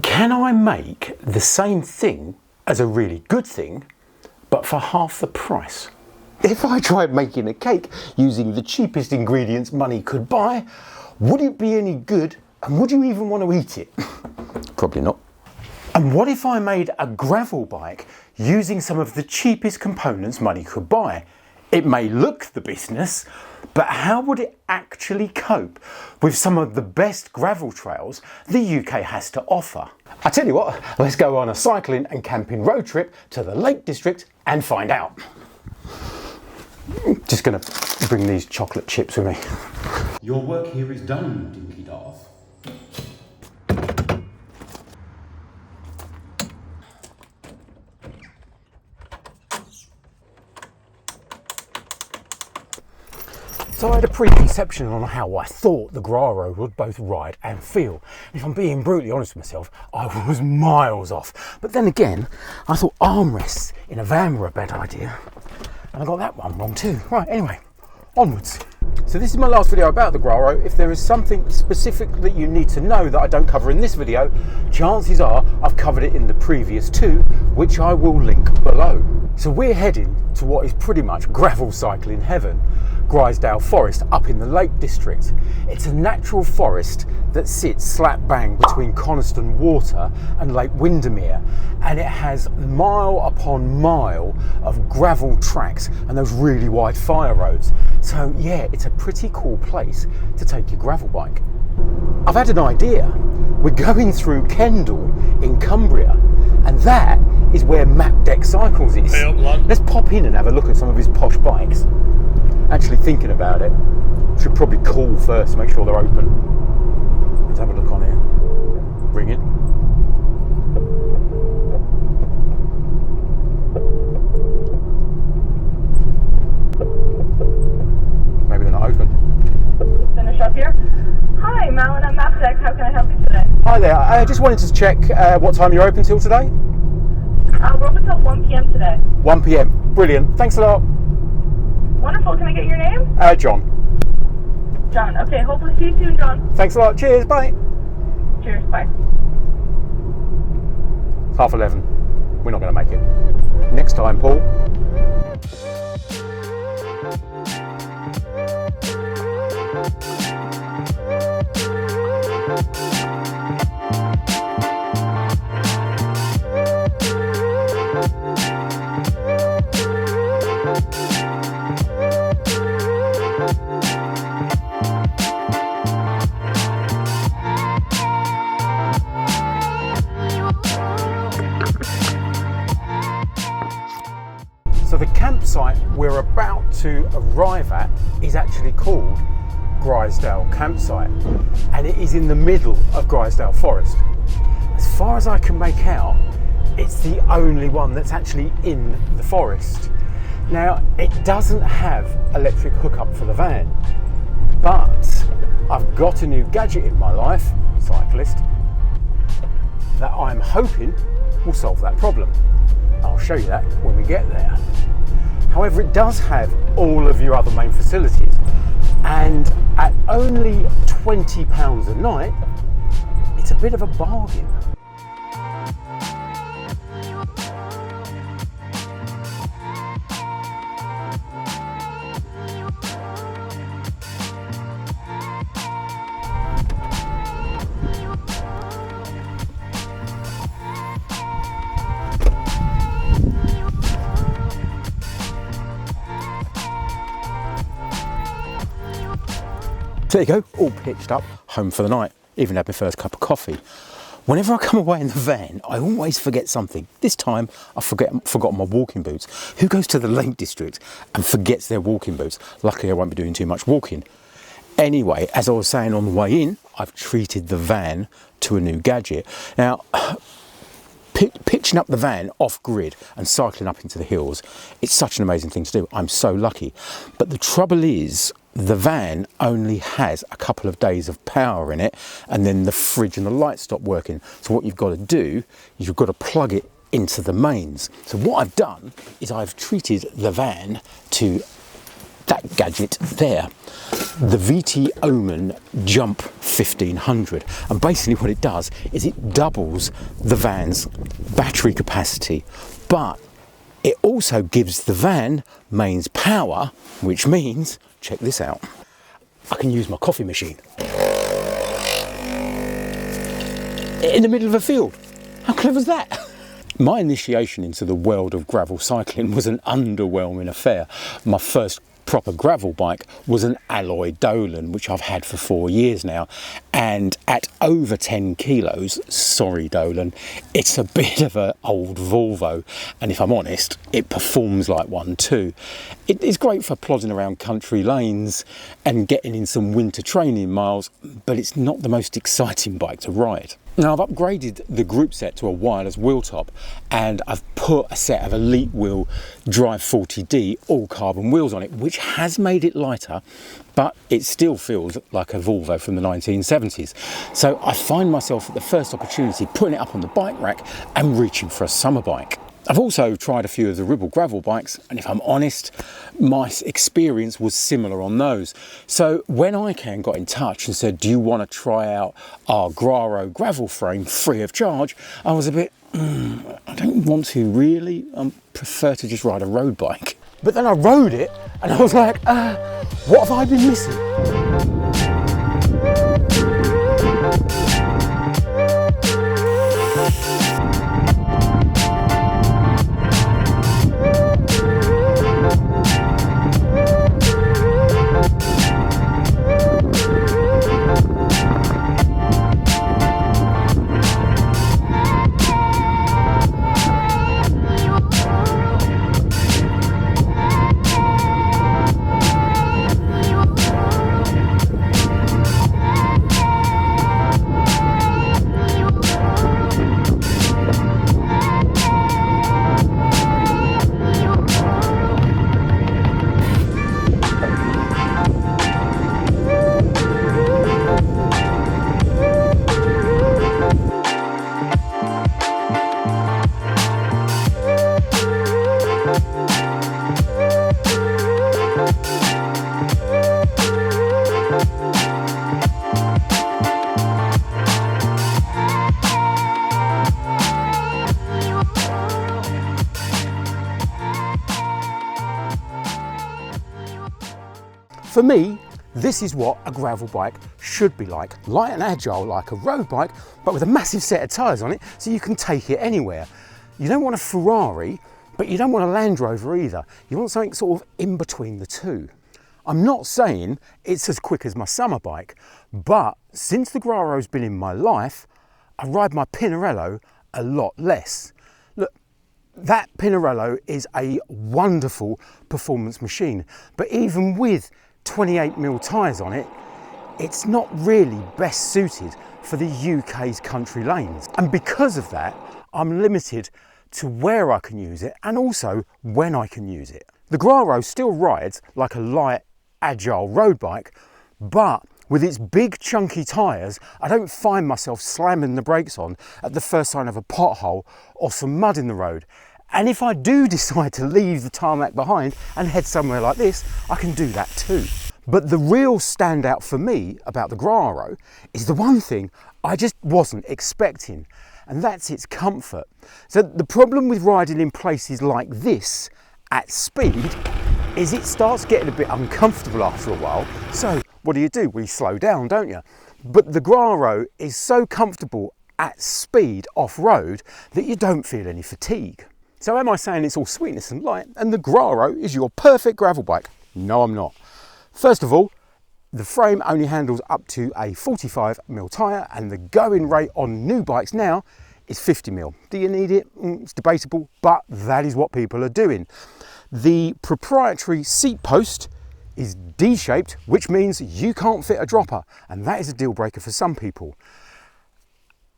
Can I make the same thing as a really good thing, but for half the price? If I tried making a cake using the cheapest ingredients money could buy, would it be any good, and would you even want to eat it? Probably not. And what if I made a gravel bike using some of the cheapest components money could buy? It may look the business, but how would it actually cope with some of the best gravel trails the UK has to offer? I tell you what, let's go on a cycling and camping road trip to the Lake District and find out. Just gonna bring these chocolate chips with me. Your work here is done, Dinky Darth. So I had a preconception on how I thought the Graro would both ride and feel. And if I'm being brutally honest with myself, I was miles off. But then again, I thought armrests in a van were a bad idea. And I got that one wrong too. Right, anyway, onwards. So this is my last video about the Graro. If there is something specific that you need to know that I don't cover in this video, chances are I've covered it in the previous two, which I will link below. So we're heading to what is pretty much gravel cycling heaven, Grizedale Forest up in the Lake District. It's a natural forest that sits slap bang between Coniston Water and Lake Windermere, and it has mile upon mile of gravel tracks and those really wide fire roads. So yeah, it's a pretty cool place to take your gravel bike. I've had an idea. We're going through Kendal in Cumbria, and that is where Map Deck Cycles is. Let's pop in and have a look at some of his posh bikes. Actually thinking about it, should probably call first to make sure they're open. Let's have a look on here. Ring it. Maybe they're not open. Finish up here. Hi, Malin at MapDeck. How can I help you today? Hi there. I just wanted to check what time you're open till today. We're open till 1 p.m. today. 1 p.m. Brilliant. Thanks a lot. Wonderful. Can I get your name? John. John. Okay. Hopefully see you soon, John. Thanks a lot. Cheers. Bye. Cheers. Bye. It's 11:30. We're not going to make it. Next time, Paul. So the campsite we're about to arrive at is actually called Grizedale Campsite, and it is in the middle of Grizedale Forest. As far as I can make out, it's the only one that's actually in the forest. Now, it doesn't have electric hookup for the van, but I've got a new gadget in my life, cyclist, that I'm hoping will solve that problem. I'll show you that when we get there. However, it does have all of your other main facilities, and at only £20 a night, it's a bit of a bargain. There you go, all pitched up, home for the night. Even had my first cup of coffee. Whenever I come away in the van, I always forget something. This time, I forgot my walking boots. Who goes to the Lake District and forgets their walking boots? Luckily, I won't be doing too much walking. Anyway, as I was saying on the way in, I've treated the van to a new gadget. Now, pitching up the van off grid and cycling up into the hills, it's such an amazing thing to do. I'm so lucky. But the trouble is, the van only has a couple of days of power in it, and then the fridge and the lights stop working. So what you've got to do is you've got to plug it into the mains. So what I've done is I've treated the van to that gadget there, the VT Omen Jump 1500. And basically what it does is it doubles the van's battery capacity, but it also gives the van mains power, which means, check this out, I can use my coffee machine in the middle of a field. How clever is that? My initiation into the world of gravel cycling was an underwhelming affair. My first proper gravel bike was an alloy Dolan, which I've had for 4 years now, and at over 10 kilos, sorry Dolan, it's a bit of an old Volvo, and if I'm honest, it performs like one too. It is great for plodding around country lanes and getting in some winter training miles, but it's not the most exciting bike to ride. Now, I've upgraded the Groupset to a wireless wheel top, and I've put a set of Elite Wheel Drive 40D all carbon wheels on it, which has made it lighter, but it still feels like a Volvo from the 1970s. So I find myself at the first opportunity putting it up on the bike rack and reaching for a summer bike. I've also tried a few of the Ribble gravel bikes, and if I'm honest, my experience was similar on those. So when ICAN got in touch and said, do you want to try out our Graro gravel frame free of charge, I was a bit, I don't want to really, I prefer to just ride a road bike. But then I rode it and I was like, what have I been missing? For me, this is what a gravel bike should be like. Light and agile like a road bike, but with a massive set of tyres on it so you can take it anywhere. You don't want a Ferrari, but you don't want a Land Rover either. You want something sort of in between the two. I'm not saying it's as quick as my summer bike, but since the Graro's been in my life, I ride my Pinarello a lot less. Look, that Pinarello is a wonderful performance machine, but even with 28mm tyres on it, it's not really best suited for the UK's country lanes. And because of that, I'm limited to where I can use it and also when I can use it. The Graro still rides like a light, agile road bike, but with its big chunky tyres, I don't find myself slamming the brakes on at the first sign of a pothole or some mud in the road. And if I do decide to leave the tarmac behind and head somewhere like this, I can do that too. But the real standout for me about the Graro is the one thing I just wasn't expecting, and that's its comfort. So the problem with riding in places like this at speed is it starts getting a bit uncomfortable after a while. So what do? Well, you slow down, don't you? But the Graro is so comfortable at speed off-road that you don't feel any fatigue. So am I saying it's all sweetness and light and the Graro is your perfect gravel bike? No, I'm not. First of all, the frame only handles up to a 45mm tyre, and the going rate on new bikes now is 50mm. Do you need it? It's debatable, but that is what people are doing. The proprietary seat post is D-shaped, which means you can't fit a dropper, and that is a deal breaker for some people.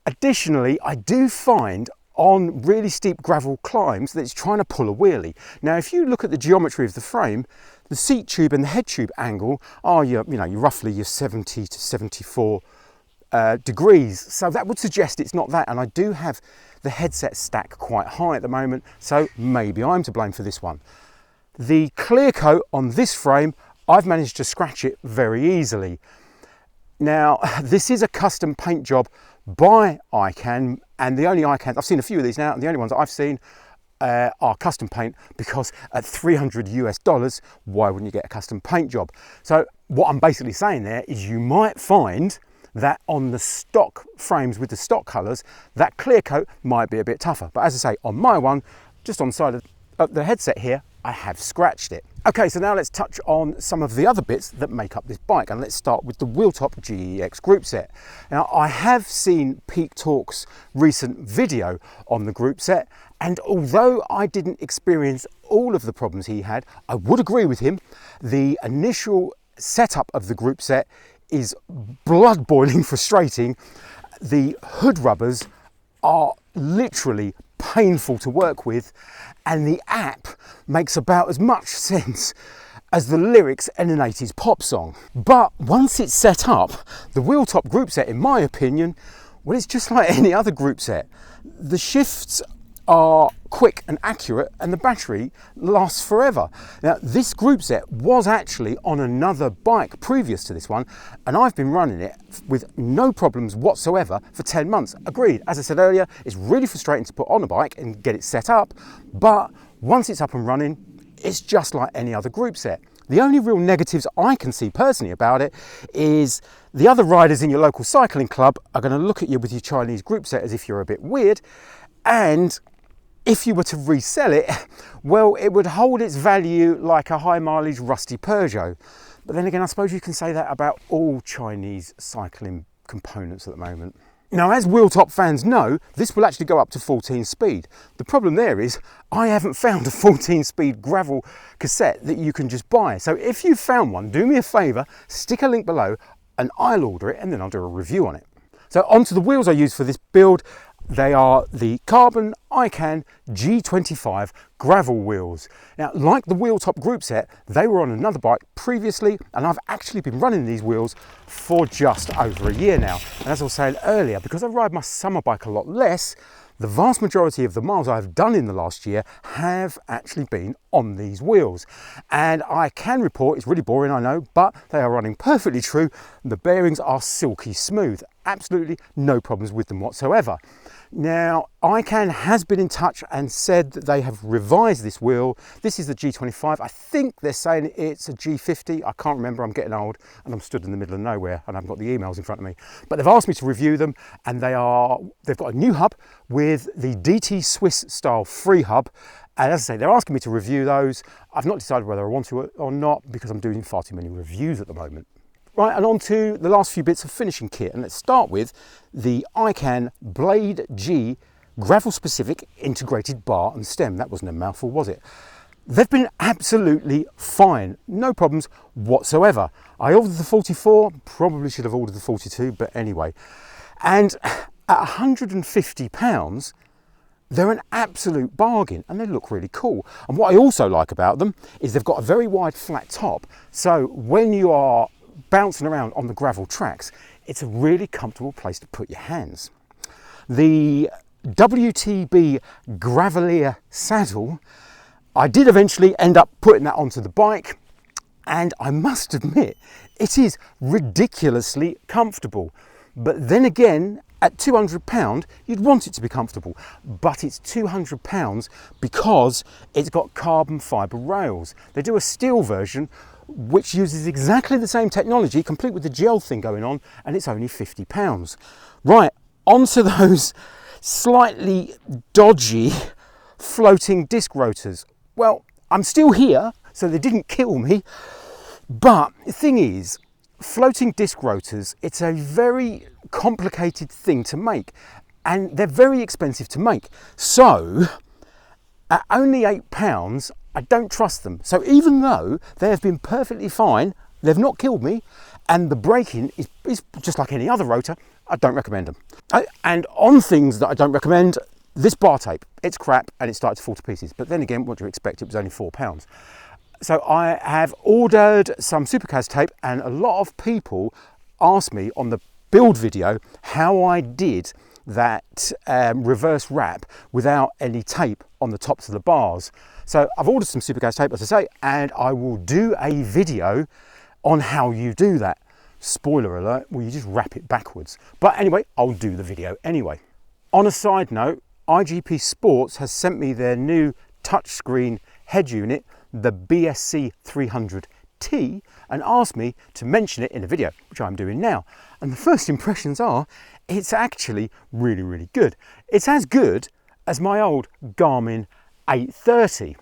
Additionally, I do find on really steep gravel climbs that it's trying to pull a wheelie. Now, if you look at the geometry of the frame, the seat tube and the head tube angle are you're roughly your 70 to 74 degrees. So that would suggest it's not that. And I do have the headset stack quite high at the moment, so maybe I'm to blame for this one. The clear coat on this frame, I've managed to scratch it very easily. Now, this is a custom paint job by ICAN, and the only ICAN, I've seen a few of these now, and the only ones I've seen are custom paint, because at $300 US, why wouldn't you get a custom paint job? So what I'm basically saying there is you might find that on the stock frames with the stock colours, that clear coat might be a bit tougher. But as I say, on my one, just on the side of the headset here, I have scratched it. Okay, so now let's touch on some of the other bits that make up this bike, and let's start with the Wheeltop GeX Groupset. Now, I have seen Pete Talk's recent video on the Groupset, and although I didn't experience all of the problems he had, I would agree with him. The initial setup of the Groupset is blood-boiling frustrating. The hood rubbers are literally painful to work with, and the app makes about as much sense as the lyrics in an 80s pop song. But once it's set up, the Wheeltop Groupset, in my opinion, well, it's just like any other Groupset. The shifts are quick and accurate, and the battery lasts forever. Now, this Groupset was actually on another bike previous to this one, and I've been running it with no problems whatsoever for 10 months. Agreed, as I said earlier, it's really frustrating to put on a bike and get it set up, but once it's up and running, it's just like any other Groupset. The only real negatives I can see personally about it is the other riders in your local cycling club are going to look at you with your Chinese Groupset as if you're a bit weird, and if you were to resell it, well, it would hold its value like a high mileage rusty Peugeot. But then again, I suppose you can say that about all Chinese cycling components at the moment. Now, as Wheeltop fans know, this will actually go up to 14 speed. The problem there is I haven't found a 14 speed gravel cassette that you can just buy. So if you found one, do me a favour, stick a link below and I'll order it, and then I'll do a review on it. So onto the wheels I use for this build. They are the carbon ICAN G25 gravel wheels. Now, like the Wheeltop Groupset, they were on another bike previously, and I've actually been running these wheels for just over a year now. And as I was saying earlier, because I ride my summer bike a lot less, the vast majority of the miles I've done in the last year have actually been on these wheels. And I can report, it's really boring, I know, but they are running perfectly true. The bearings are silky smooth. Absolutely no problems with them whatsoever. Now, ICAN has been in touch and said that they have revised this wheel. This is the G25. I think they're saying it's a G50. I can't remember, I'm getting old and I'm stood in the middle of nowhere and I haven't got the emails in front of me. But they've asked me to review them, and they've got a new hub with the DT Swiss style free hub. And as I say, they're asking me to review those. I've not decided whether I want to or not, because I'm doing far too many reviews at the moment. Right, and on to the last few bits of finishing kit, and let's start with the ICAN Blade G gravel specific integrated bar and stem. That wasn't a mouthful, was it? They've been absolutely fine, no problems whatsoever. I ordered the 44, probably should have ordered the 42, but anyway. And at £150, they're an absolute bargain, and they look really cool. And what I also like about them is they've got a very wide flat top, so when you are bouncing around on the gravel tracks, it's a really comfortable place to put your hands. The WTB Gravelier saddle, I did eventually end up putting that onto the bike, and I must admit, it is ridiculously comfortable. But then again, at £200, you'd want it to be comfortable, but it's £200 because it's got carbon fibre rails. They do a steel version which uses exactly the same technology, complete with the gel thing going on, and it's only £50. Right, onto those slightly dodgy floating disc rotors. Well, I'm still here, so they didn't kill me, but the thing is, floating disc rotors, it's a very complicated thing to make, and they're very expensive to make. So at only £8, I don't trust them. So even though they have been perfectly fine, they've not killed me, and the braking is just like any other rotor, I don't recommend them. And on things that I don't recommend, this bar tape, it's crap and it started to fall to pieces. But then again, what do you expect? It was only £4. So I have ordered some Supercaz tape, and a lot of people asked me on the build video how I did that reverse wrap without any tape on the tops of the bars. So I've ordered some supergas tape, as I say, and I will do a video on how you do that. Spoiler alert, well, you just wrap it backwards. But anyway, I'll do the video anyway. On a side note, IGP Sports has sent me their new touchscreen head unit, the BSC 300T, and asked me to mention it in a video, which I'm doing now. And the first impressions are, it's actually really, really good. It's as good as my old Garmin 830.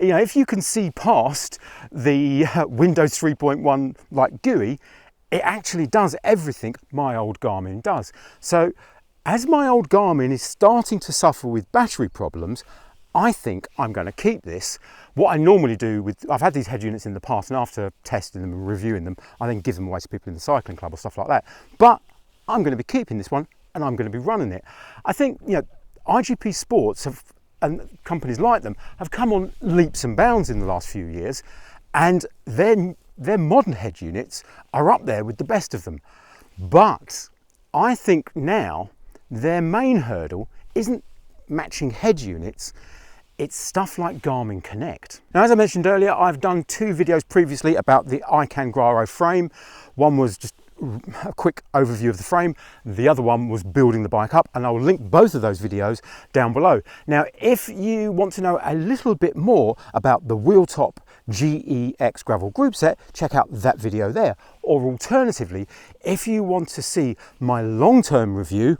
You know, if you can see past the Windows 3.1 like GUI, it actually does everything my old Garmin does. So as my old Garmin is starting to suffer with battery problems, I think I'm going to keep this. What I normally do with, I've had these head units in the past, and after testing them and reviewing them, I then give them away to people in the cycling club or stuff like that. But I'm going to be keeping this one and I'm going to be running it. I think, you know, IGP Sports have, and companies like them have come on leaps and bounds in the last few years, and their modern head units are up there with the best of them. But I think now their main hurdle isn't matching head units, it's stuff like Garmin Connect. Now, as I mentioned earlier, I've done 2 videos previously about the ICAN Graro frame. One was just a quick overview of the frame. The other one was building the bike up, and I'll link both of those videos down below. Now, if you want to know a little bit more about the Wheeltop GeX gravel group set, check out that video there. Or alternatively, if you want to see my long-term review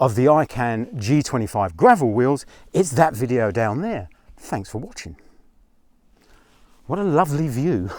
of the ICAN G25 gravel wheels, it's that video down there. Thanks for watching. What a lovely view.